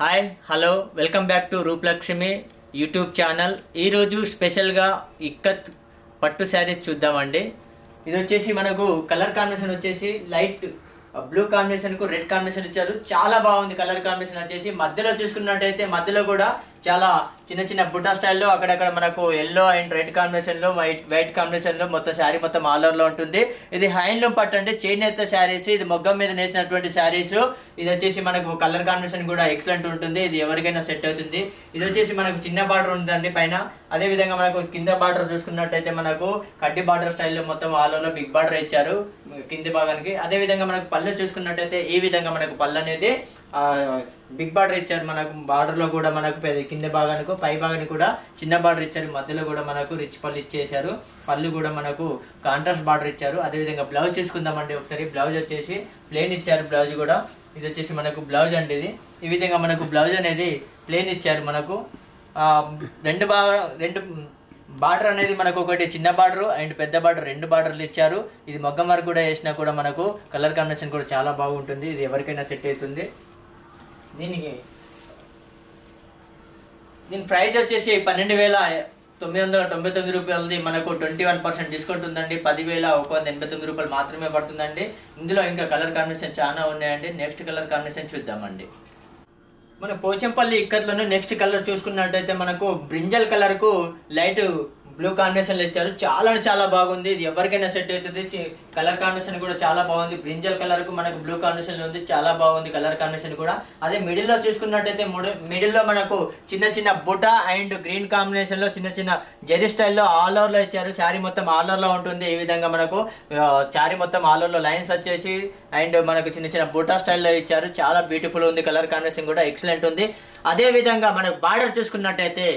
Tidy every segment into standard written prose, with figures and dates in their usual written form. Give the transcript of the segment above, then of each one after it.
Hi hello welcome back to Rupalakshmi YouTube channel. ఈరోజు స్పెషల్గా ఇక్కత్ పట్టు శారీస్ చూద్దామండి. ఇది వచ్చేసి మనకు కలర్ కాంబినేషన్ వచ్చేసి లైట్ బ్లూ కాంబినేషన్ కు రెడ్ కాంబినేషన్ ఇచ్చారు. చాలా బాగుంది కలర్ కాంబినేషన్ వచ్చేసి. మధ్యలో చూసుకున్నట్టయితే మధ్యలో కూడా చాలా చిన్న చిన్న బుటా స్టైల్లో అక్కడక్కడ మనకు ఎల్లో అండ్ రెడ్ కాంబినేషన్ లో వైట్ కాంబినేషన్ లో మొత్తం శారీ మొత్తం ఆల్ ఓవర్ లో ఉంటుంది. ఇది హ్యాండ్లూమ్ పట్టు అంటే చేనేత శారీస్. ఇది మొగ్గం మీద నేసినటువంటి శారీస్. ఇది వచ్చేసి మనకు కలర్ కాంబినేషన్ కూడా ఎక్సలెంట్ ఉంటుంది. ఇది ఎవరికైనా సెట్ అవుతుంది. ఇది వచ్చేసి మనకు చిన్న బార్డర్ ఉంటుందండి పైన. అదే విధంగా మనకు కింద బార్డర్ చూసుకున్నట్టయితే మనకు కడ్డీ బార్డర్ స్టైల్లో మొత్తం ఆల్ ఓవర్ లో బిగ్ బార్డర్ ఇచ్చారు కింది భాగానికి. అదే విధంగా మనకు పళ్ళు చూసుకున్నట్టయితే ఈ విధంగా మనకు పళ్ళు అనేది బిగ్ బార్డర్ ఇచ్చారు. మనకు బార్డర్ లో కూడా మనకు కింద భాగానికి పై భాగానికి కూడా చిన్న బార్డర్ ఇచ్చారు. మధ్యలో కూడా మనకు రిచ్ పళ్ళు ఇచ్చేసారు. పళ్ళు కూడా మనకు కాంట్రాస్ట్ బార్డర్ ఇచ్చారు. అదే విధంగా బ్లౌజ్ చూసుకుందామండి ఒకసారి. బ్లౌజ్ వచ్చేసి ప్లేన్ ఇచ్చారు. బ్లౌజ్ కూడా ఇది వచ్చేసి మనకు బ్లౌజ్ అండి. ఇది ఈ విధంగా మనకు బ్లౌజ్ అనేది ప్లేన్ ఇచ్చారు. మనకు రెండు బార్డర్ అనేది మనకు ఒకటి చిన్న బార్డర్ అండ్ పెద్ద బార్డర్ రెండు బార్డర్లు ఇచ్చారు. ఇది మొగ్గం వరకు కూడా వేసినా కూడా మనకు కలర్ కాంబినేషన్ కూడా చాలా బాగుంటుంది. ఇది ఎవరికైనా సెట్ అవుతుంది. దీని ప్రైస్ వచ్చేసి 12,999 రూపాయలది. మనకు 21% డిస్కౌంట్ ఉందండి. 10,189 రూపాయలు మాత్రమే పడుతుందండి. ఇందులో ఇంకా కలర్ కాంబినేషన్ చాలా ఉన్నాయండి. నెక్స్ట్ కలర్ కాంబినేషన్ చూద్దామండి. మన పోచంపల్లి ఇక్కత్లోనే నెక్స్ట్ కలర్ చూసుకున్నట్టయితే మనకు బ్రింజల్ కలర్ కు లైట్ బ్లూ కాంబినేషన్ ఇచ్చారు. చాలా బాగుంది. ఇది ఎవరికైనా సెట్ అవుతుంది. కలర్ కాంబినేషన్ కూడా చాలా బాగుంది. బ్రింజల్ కలర్ కు మనకు బ్లూ కాంబినేషన్ ఉంది. చాలా బాగుంది కలర్ కాంబినేషన్ కూడా. అదే మిడిల్ లో చూసుకున్నట్టయితే మిడిల్ లో మనకు చిన్న చిన్న బుటా అండ్ గ్రీన్ కాంబినేషన్ లో చిన్న చిన్న జెరీ స్టైల్లో ఆల్ ఓవర్ లో ఇచ్చారు. శారీ మొత్తం ఆల్ ఓవర్ లో ఉంటుంది. ఈ విధంగా మనకు శారీ మొత్తం ఆల్ ఓవర్ లో లైన్స్ వచ్చేసి అండ్ మనకు చిన్న చిన్న బుటా స్టైల్లో ఇచ్చారు. చాలా బ్యూటిఫుల్ ఉంది. కలర్ కాంబినేషన్ కూడా ఎక్సలెంట్ ఉంది. అదే విధంగా మనకు బార్డర్ చూసుకున్నట్టయితే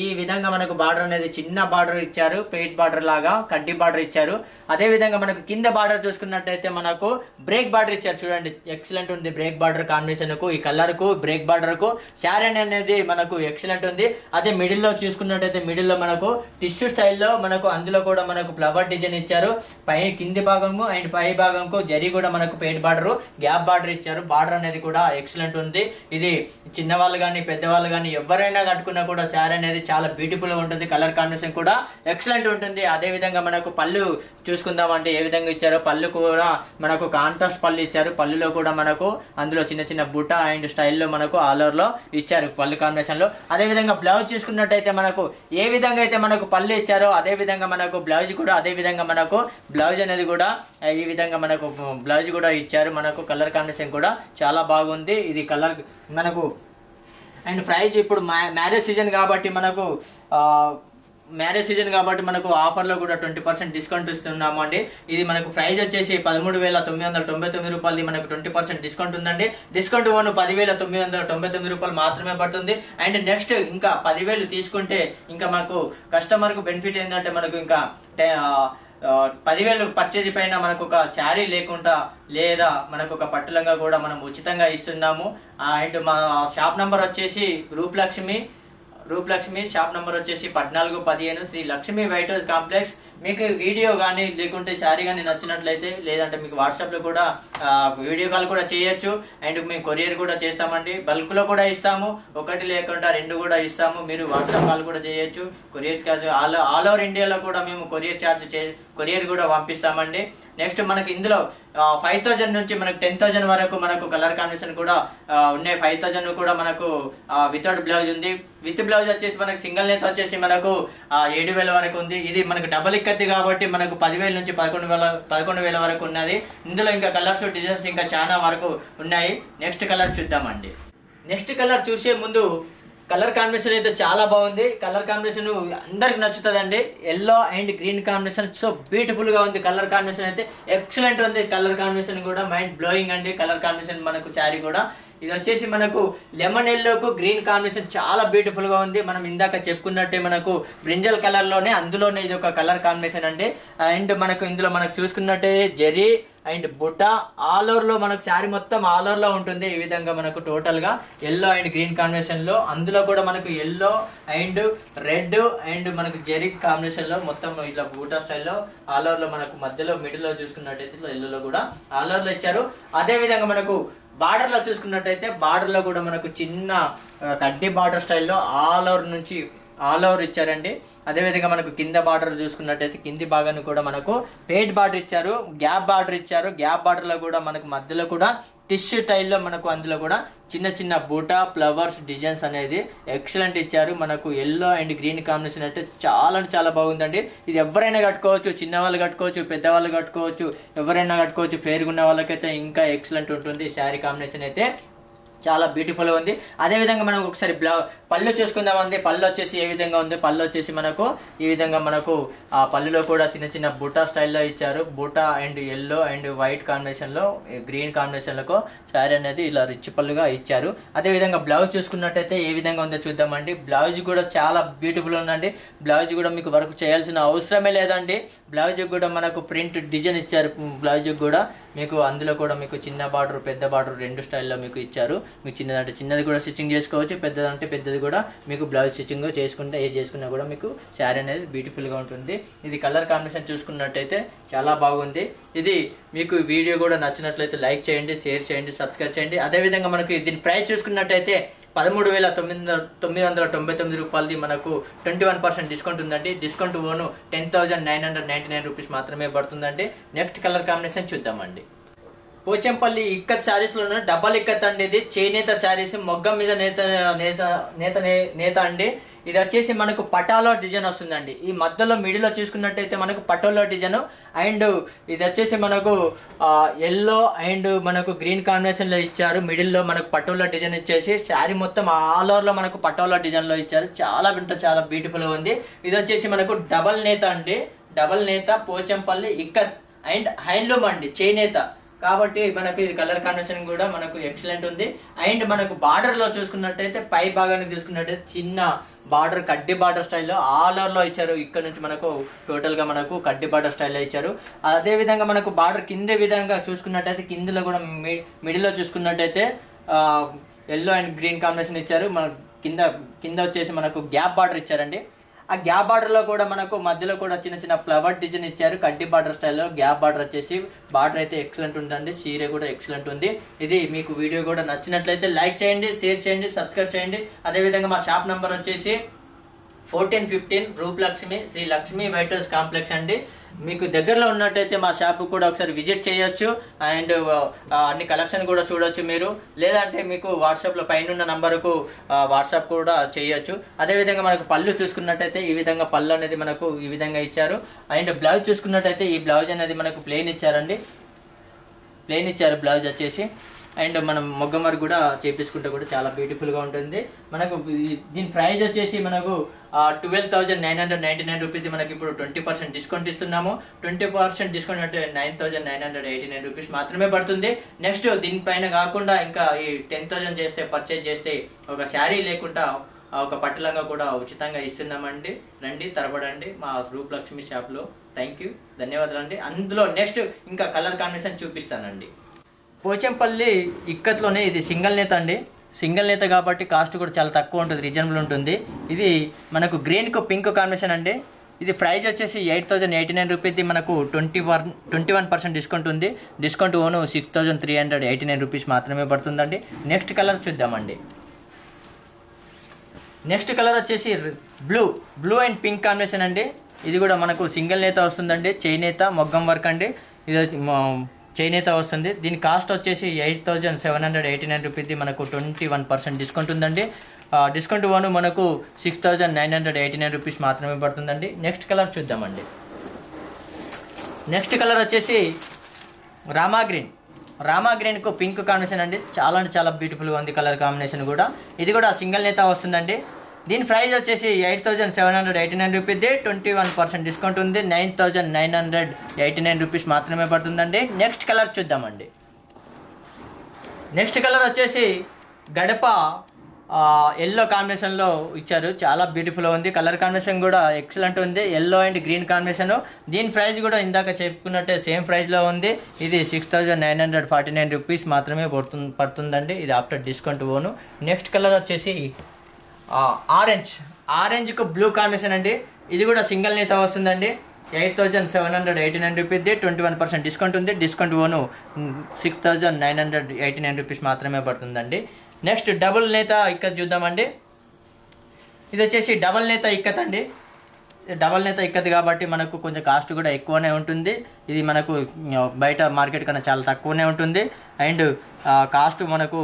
ఈ విధంగా మనకు బార్డర్ అనేది చిన్న బార్డర్ ఇచ్చారు. పెయిట్ బార్డర్ లాగా కడ్డీ బార్డర్ ఇచ్చారు. అదే విధంగా మనకు కింద బార్డర్ చూసుకున్నట్టయితే మనకు బ్రేక్ బార్డర్ ఇచ్చారు. చూడండి ఎక్సలెంట్ ఉంది. బ్రేక్ బార్డర్ కాంబినేషన్ కు ఈ కలర్ కు బ్రేక్ బార్డర్ కు శారీ అనేది మనకు ఎక్సలెంట్ ఉంది. అదే మిడిల్ లో చూసుకున్నట్టయితే మిడిల్ లో మనకు టిష్యూ స్టైల్లో మనకు అందులో కూడా మనకు ఫ్లవర్ డిజైన్ ఇచ్చారు. కింది భాగము అండ్ పై భాగంకు జరీ కూడా మనకు పెయిట్ బార్డర్ గ్యాప్ బార్డర్ ఇచ్చారు. బార్డర్ అనేది కూడా ఎక్సలెంట్ ఉంది. ఇది చిన్నవాళ్ళు గానీ పెద్దవాళ్ళు గానీ ఎవరైనా కట్టుకున్నా కూడా శారీ అనేది చాలా బ్యూటిఫుల్ గా ఉంటుంది. కలర్ కాంబినేషన్ కూడా ఎక్సలెంట్ ఉంటుంది. అదే విధంగా మనకు పళ్ళు చూసుకుందామంటే ఏ విధంగా ఇచ్చారో పళ్ళు కూడా మనకు కాంట్రాస్ట్ పళ్ళు ఇచ్చారు. పళ్ళులో కూడా మనకు అందులో చిన్న చిన్న బుటా అండ్ స్టైల్లో మనకు ఆల్ ఓవర్ లో ఇచ్చారు పళ్ళు కాంబినేషన్ లో. అదే విధంగా బ్లౌజ్ చూసుకున్నట్టయితే మనకు ఏ విధంగా అయితే మనకు పళ్ళు ఇచ్చారో అదే విధంగా మనకు బ్లౌజ్ కూడా అదే విధంగా మనకు బ్లౌజ్ అనేది కూడా ఈ విధంగా మనకు బ్లౌజ్ కూడా ఇచ్చారు. మనకు కలర్ కాంబినేషన్ కూడా చాలా బాగుంది. ఇది కలర్ మనకు అండ్ ప్రైజ్ ఇప్పుడు మ్యారేజ్ సీజన్ కాబట్టి మనకు ఆఫర్లో కూడా 20% డిస్కౌంట్ ఇస్తున్నాము అండి. ఇది మనకు ప్రైజ్ వచ్చేసి 13,999 రూపాయలది. మనకు 20% డిస్కౌంట్ ఉందండి. డిస్కౌంట్ 10,999 రూపాయలు మాత్రమే పడుతుంది. అండ్ నెక్స్ట్ ఇంకా 10,000 తీసుకుంటే ఇంకా మనకు కస్టమర్ కు బెనిఫిట్ ఏంటంటే మనకు ఇంకా 10,000 పర్చేజ్ పైన మనకు ఒక శారీ లేకుండా లేదా మనకు ఒక పట్టులంగా కూడా మనం ఉచితంగా ఇస్తున్నాము. అండ్ మా షాప్ నంబర్ వచ్చేసి రూపలక్ష్మి షాప్ నంబర్ వచ్చేసి 1415 Shri Lakshmi white house complex. మీకు వీడియో కానీ లేకుంటే శారీ కానీ నచ్చినట్లయితే లేదంటే మీకు వాట్సాప్ లో కూడా వీడియో కాల్ కూడా చేయొచ్చు. అండ్ మేము కొరియర్ కూడా చేస్తామండి. బల్క్ లో కూడా ఇస్తాము. ఒకటి లేకుండా రెండు కూడా ఇస్తాము. మీరు వాట్సాప్ కాల్ కూడా చేయొచ్చు. కొరియర్ చార్జ్ ఆల్ ఓవర్ ఇండియాలో కూడా మేము కొరియర్ కూడా పంపిస్తామండి. నెక్స్ట్ మనకి ఇందులో 5,000 నుంచి మనకు 10,000 వరకు మనకు కలర్ కాంబినేషన్ కూడా ఉన్నాయి. 5,000 కూడా మనకు వితౌట్ బ్లౌజ్ ఉంది. విత్ బ్లౌజ్ వచ్చేసి మనకు సింగిల్ నేత వచ్చేసి మనకు 7,000 వరకు ఉంది. ఇది మనకు డబుల్ ఇక్కత్తి కాబట్టి మనకు 10,000 నుంచి 11,000 వరకు ఉన్నది. ఇందులో ఇంకా కలర్స్ డిజైన్స్ ఇంకా చాలా వరకు ఉన్నాయి. నెక్స్ట్ కలర్ చూద్దామండి. నెక్స్ట్ కలర్ చూసే ముందు కలర్ కాంబినేషన్ అయితే చాలా బాగుంది. కలర్ కాంబినేషన్ అందరికి నచ్చుతుందండి. Yellow and green combination so beautiful గా ఉంది. కలర్ కాంబినేషన్ అయితే ఎక్సలెంట్ ఉంది. కలర్ కాంబినేషన్ కూడా మైండ్ బ్లోయింగ్ అండి. కలర్ కాంబినేషన్ మనకు శారీ కూడా ఇది వచ్చేసి మనకు లెమన్ ఎల్లోకు గ్రీన్ కాంబినేషన్ చాలా బ్యూటిఫుల్ గా ఉంది. మనం ఇందాక చెప్పుకున్నట్టే మనకు బ్రింజల్ కలర్ లోనే అందులోనే ఇది ఒక కలర్ కాంబినేషన్ అండి. అండ్ మనకు ఇందులో మనకు చూసుకున్నట్టే జెరీ అండ్ బుట్ట ఆల్ ఓవర్ లో మనకు శారీ మొత్తం ఆల్ ఓవర్ లో ఉంటుంది. ఈ విధంగా మనకు టోటల్ గా ఎల్లో అండ్ గ్రీన్ కాంబినేషన్ లో అందులో కూడా మనకు ఎల్లో అండ్ రెడ్ అండ్ మనకు జెరీ కాంబినేషన్ లో మొత్తం ఇట్లా బూటా స్టైల్లో ఆల్ ఓవర్ లో మనకు మధ్యలో మిడిల్ లో చూసుకున్నట్టయితే ఎల్లో లో కూడా ఆల్ ఓవర్ లో ఇచ్చారు. అదే విధంగా మనకు బార్డర్ లో చూసుకున్నట్టయితే బార్డర్ లో కూడా మనకు చిన్న కడ్డీ బార్డర్ స్టైల్లో ఆల్ ఓవర్ ఇచ్చారండి. అదేవిధంగా మనకు కింద బార్డర్ చూసుకున్నట్టయితే కింది భాగాన్ని కూడా మనకు పేట్ బార్డర్ ఇచ్చారు, గ్యాప్ బార్డర్ ఇచ్చారు. గ్యాప్ బార్డర్ లో కూడా మనకు మధ్యలో కూడా టిష్యూ స్టైల్లో మనకు అందులో కూడా చిన్న చిన్న బూటా ఫ్లవర్స్ డిజైన్స్ అనేది ఎక్సలెంట్ ఇచ్చారు. మనకు ఎల్లో అండ్ గ్రీన్ కాంబినేషన్ అంటే చాలా బాగుందండి. ఇది ఎవరైనా కట్టుకోవచ్చు, చిన్నవాళ్ళు కట్టుకోవచ్చు, పెద్దవాళ్ళు కట్టుకోవచ్చు, ఎవరైనా కట్టుకోవచ్చు. పేరుగున్న వాళ్ళకైతే ఇంకా ఎక్సలెంట్ ఉంటుంది. శారీ కాంబినేషన్ అయితే చాలా బ్యూటిఫుల్ గా ఉంది. అదే విధంగా మనం ఒకసారి పళ్ళు చూసుకుందామండి. పళ్ళు వచ్చేసి ఏ విధంగా ఉంది, పళ్ళు వచ్చేసి మనకు ఈ విధంగా మనకు ఆ పళ్ళులో కూడా చిన్న చిన్న బూటా స్టైల్లో ఇచ్చారు. బూటా and yellow and white combination లో గ్రీన్ కాంబినేషన్ లకు శారీ అనేది ఇలా రిచ్ పళ్ళుగా ఇచ్చారు. అదే విధంగా బ్లౌజ్ చూసుకున్నట్టయితే ఏ విధంగా ఉందో చూద్దామండి. బ్లౌజ్ కూడా చాలా బ్యూటిఫుల్ ఉందండి. బ్లౌజ్ కూడా మీకు వర్క్ చేయాల్సిన అవసరమే లేదండి. బ్లౌజ్ కూడా మనకు ప్రింట్ డిజైన్ ఇచ్చారు. బ్లౌజ్ కూడా మీకు అందులో కూడా మీకు చిన్న బార్డర్ పెద్ద బార్డర్ రెండు స్టైల్లో మీకు ఇచ్చారు. మీకు చిన్నదంటే చిన్నది కూడా స్టిచ్చింగ్ చేసుకోవచ్చు, పెద్దదంటే పెద్దది కూడా మీకు బ్లౌజ్ స్టిచ్చింగ్ చేసుకుంటే ఏది చేసుకున్నా కూడా మీకు శారీ అనేది బ్యూటిఫుల్ గా ఉంటుంది. ఇది కలర్ కాంబినేషన్ చూసుకున్నట్టయితే చాలా బాగుంది. ఇది మీకు వీడియో కూడా నచ్చినట్లయితే లైక్ చేయండి, షేర్ చేయండి, సబ్స్క్రైబ్ చేయండి. అదేవిధంగా మనకు దీని ప్రైస్ చూసుకున్నట్టయితే 13,999 రూపాయలది మనకు 21% డిస్కౌంట్ ఉందండి. డిస్కౌంట్ ఓను 10,999 రూపీస్ మాత్రమే పడుతుందండి. నెక్స్ట్ కలర్ కాంబినేషన్ చూద్దామండి. పోచంపల్లి ఇక్కత్ శారీస్ లోనే డబల్ ఇక్కత్ అండి. ఇది చేనేత శారీస్, మొగ్గం మీద నేత అండి. ఇది వచ్చేసి మనకు పటాలో డిజైన్ వస్తుందండి. ఈ మధ్యలో మిడిల్ లో చూసుకున్నట్టయితే మనకు పటోలో డిజైన్ అండ్ ఇది వచ్చేసి మనకు ఎల్లో అండ్ మనకు గ్రీన్ కాంబినేషన్ లో ఇచ్చారు. మిడిల్ లో మనకు పటోలా డిజైన్ ఇచ్చేసి శారీ మొత్తం ఆల్ ఓవర్ లో మనకు పటోలా డిజైన్ లో ఇచ్చారు. చాలా బ్యూటిఫుల్ గా ఉంది. ఇది వచ్చేసి మనకు డబల్ నేత అండి. డబల్ నేత పోచంపల్లి ఇక్కత్ అండ్ హ్యాండ్లూమ్ అండి, చేనేత కాబట్టి మనకు ఇది కలర్ కాంబినేషన్ కూడా మనకు ఎక్సలెంట్ ఉంది. అండ్ మనకు బార్డర్ లో చూసుకున్నట్టయితే పై భాగాన్ని చూసుకున్నట్టయితే చిన్న బార్డర్ కడ్డీ బార్డర్ స్టైల్లో ఆల్ ఓవర్ లో ఇచ్చారు. ఇక్కడ నుంచి మనకు టోటల్ గా మనకు కడ్డీ బార్డర్ స్టైల్లో ఇచ్చారు. అదే విధంగా మనకు బార్డర్ కింద విధంగా చూసుకున్నట్టయితే కిందలో కూడా మిడిల్ లో చూసుకున్నట్టయితే ఎల్లో అండ్ గ్రీన్ కాంబినేషన్ ఇచ్చారు. మన కింద వచ్చేసి మనకు గ్యాప్ బార్డర్ ఇచ్చారండి. ఆ గ్యాప్ బార్డర్ లో కూడా మనకు మధ్యలో కూడా చిన్న చిన్న ఫ్లవర్ డిజైన్ ఇచ్చారు. కడ్డీ బార్డర్ స్టైల్లో గ్యాప్ బార్డర్ వచ్చేసి బార్డర్ అయితే ఎక్సలెంట్ ఉందండి. చీర కూడా ఎక్సలెంట్ ఉంది. ఇది మీకు వీడియో కూడా నచ్చినట్లయితే లైక్ చేయండి, షేర్ చేయండి, సబ్స్క్రైబ్ చేయండి. అదేవిధంగా మా షాప్ నంబర్ వచ్చేసి 1415 Rupalakshmi Shri Lakshmi white house complex అండి. మీకు దగ్గరలో ఉన్నట్టయితే మా షాప్ కూడా ఒకసారి విజిట్ చేయొచ్చు అండ్ అన్ని కలెక్షన్ కూడా చూడొచ్చు మీరు. లేదంటే మీకు వాట్సాప్ లో పైన నంబర్కు వాట్సాప్ కూడా చేయొచ్చు. అదేవిధంగా మనకు పళ్ళు చూసుకున్నట్టయితే ఈ విధంగా పళ్ళు అనేది మనకు ఈ విధంగా ఇచ్చారు. అండ్ బ్లౌజ్ చూసుకున్నట్టయితే ఈ బ్లౌజ్ అనేది మనకు ప్లెయిన్ ఇచ్చారండి. ప్లెయిన్ ఇచ్చారు బ్లౌజ్ వచ్చేసి. అండ్ మనం మొగ్గమర్ కూడా చేపించుకుంటే కూడా చాలా బ్యూటిఫుల్ గా ఉంటుంది. మనకు దీని ప్రైస్ వచ్చేసి మనకు 12,999 రూపీస్. మనకి ఇప్పుడు 20% డిస్కౌంట్ ఇస్తున్నాము. 20% డిస్కౌంట్ అంటే 9,989 రూపీస్ మాత్రమే పడుతుంది. నెక్స్ట్ దీనిపైన కాకుండా ఇంకా ఈ 10,000 చేస్తే పర్చేజ్ చేస్తే ఒక శారీ లేకుండా ఒక పట్టులంగా కూడా ఉచితంగా ఇస్తున్నామండి. రండి, తరబడండి మా రూపలక్ష్మి షాప్ లో. థ్యాంక్ యూ, ధన్యవాదాలండి. అందులో నెక్స్ట్ ఇంకా కలర్ కాంబినేషన్ చూపిస్తానండి. పోచంపల్లి ఇక్కత్లోనే ఇది సింగిల్ నేత అండి. సింగిల్ నేత కాబట్టి కాస్ట్ కూడా చాలా తక్కువ ఉంటుంది, రీజనబుల్ ఉంటుంది. ఇది మనకు గ్రీన్ కు పింక్ కాంబినేషన్ అండి. ఇది ప్రైస్ వచ్చేసి 8,089 రూపీస్. మనకు 21% డిస్కౌంట్ ఉంది. డిస్కౌంట్ ఓను 6,389 రూపీస్ మాత్రమే పడుతుందండి. నెక్స్ట్ కలర్ చూద్దామండి. నెక్స్ట్ కలర్ వచ్చేసి బ్లూ అండ్ పింక్ కాంబినేషన్ అండి. ఇది కూడా మనకు సింగిల్ నేత వస్తుందండి. చేనేత మొగ్గం వర్క్ అండి. ఇది చేనేత వస్తుంది. దీని కాస్ట్ వచ్చేసి 8,789 రూపీస్. మనకు 21% డిస్కౌంట్ ఉందండి. డిస్కౌంట్ వన్ మనకు 6,989 రూపీస్ మాత్రమే పడుతుందండి. నెక్స్ట్ కలర్ చూద్దామండి. నెక్స్ట్ కలర్ వచ్చేసి రామా గ్రీన్కు పింక్ కాంబినేషన్ అండి. చాలా బ్యూటిఫుల్గా ఉంది కలర్ కాంబినేషన్ కూడా. ఇది కూడా సింగిల్ నేత వస్తుందండి. దీని ప్రైస్ వచ్చేసి 8,789 రూపీస్. 21% డిస్కౌంట్ ఉంది. 9,989 రూపీస్ మాత్రమే పడుతుందండి. నెక్స్ట్ కలర్ చూద్దామండి. నెక్స్ట్ కలర్ వచ్చేసి గడప ఎల్లో కాంబినేషన్లో ఇచ్చారు. చాలా బ్యూటిఫుల్గా ఉంది. కలర్ కాంబినేషన్ కూడా ఎక్సలెంట్ ఉంది. Yellow and green combination. దీని ప్రైస్ కూడా ఇందాక చెప్పుకున్నట్టే సేమ్ ప్రైస్లో ఉంది. ఇది 6,949 రూపీస్ మాత్రమే పడుతుందండి. ఇది after discount own. Next colour వచ్చేసి ఆరెంజ్కు బ్లూ కాంబినేషన్ అండి. ఇది కూడా సింగిల్ నేత వస్తుందండి. 8,789 రూపీస్ది 21% డిస్కౌంట్ ఉంది. డిస్కౌంట్ ఓను 6,989 రూపీస్ మాత్రమే పడుతుందండి. నెక్స్ట్ డబుల్ నేత ఇక్కత్ చూద్దామండి. ఇది వచ్చేసి డబల్ నేత ఇక్కత్ అండి. డబల్ నేత ఇక్కత్ కాబట్టి మనకు కొంచెం కాస్ట్ కూడా ఎక్కువనే ఉంటుంది. ఇది మనకు బయట మార్కెట్ కన్నా చాలా తక్కువనే ఉంటుంది. అండ్ కాస్ట్ మనకు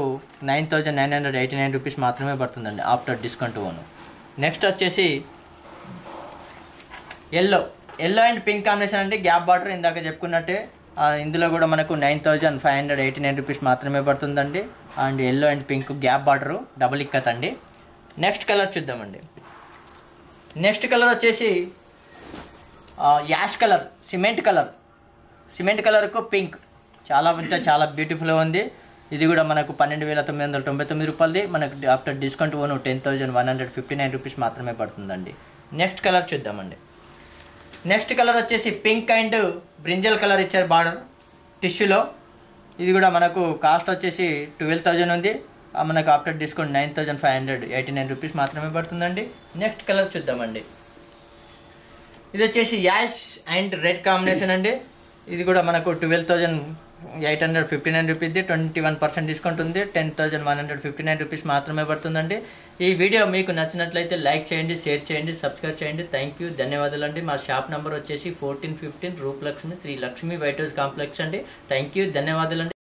9,989 రూపీస్ మాత్రమే పడుతుందండి ఆఫ్టర్ డిస్కౌంట్ ఓను. నెక్స్ట్ వచ్చేసి ఎల్లో అండ్ పింక్ కాంబినేషన్ అంటే గ్యాప్ బార్డర్ ఇందాక చెప్పుకున్నట్టే ఇందులో కూడా మనకు 9,589 రూపీస్ మాత్రమే పడుతుందండి. And yellow and pink gap border double ikat అండి. నెక్స్ట్ కలర్ చూద్దామండి. నెక్స్ట్ కలర్ వచ్చేసి యాష్ కలర్, సిమెంట్ కలర్కు పింక్ చాలా అంటే చాలా బ్యూటిఫుల్గా ఉంది. ఇది కూడా మనకు 12,999 రూపాయలది. మనకు ఆఫ్టర్ డిస్కౌంట్ ఓను 10,159 రూపీస్ మాత్రమే పడుతుందండి. నెక్స్ట్ కలర్ చూద్దామండి. నెక్స్ట్ కలర్ వచ్చేసి పింక్ అండ్ బ్రింజల్ కలర్ ఇచ్చారు బార్డర్ టిష్యూలో. ఇది కూడా మనకు కాస్ట్ వచ్చేసి 12,000 ఉంది. మనకు ఆఫ్టర్ డిస్కౌంట్ 9,589 రూపీస్ మాత్రమే పడుతుందండి. నెక్స్ట్ కలర్ చూద్దామండి. ఇది వచ్చేసి యాష్ అండ్ రెడ్ కాంబినేషన్ అండి. ఇది కూడా మనకు 12,859 రూపీస్ది 21% డిస్కౌంట్ ఉంది. 10,159 రూపీస్ మాత్రమే పడుతుందండి. ఈ వీడియో మీకు నచ్చినట్లయితే లైక్ చేయండి, షేర్ చేయండి, సబ్స్క్రైబ్ చేయండి. థ్యాంక్ యూ, ధన్యవాదాలండి. మా షాప్ నెంబర్ వచ్చేసి 1415 Rupalakshmi Shri Lakshmi white house complex అండి. థ్యాంక్ యూ, ధన్యవాదాలండి.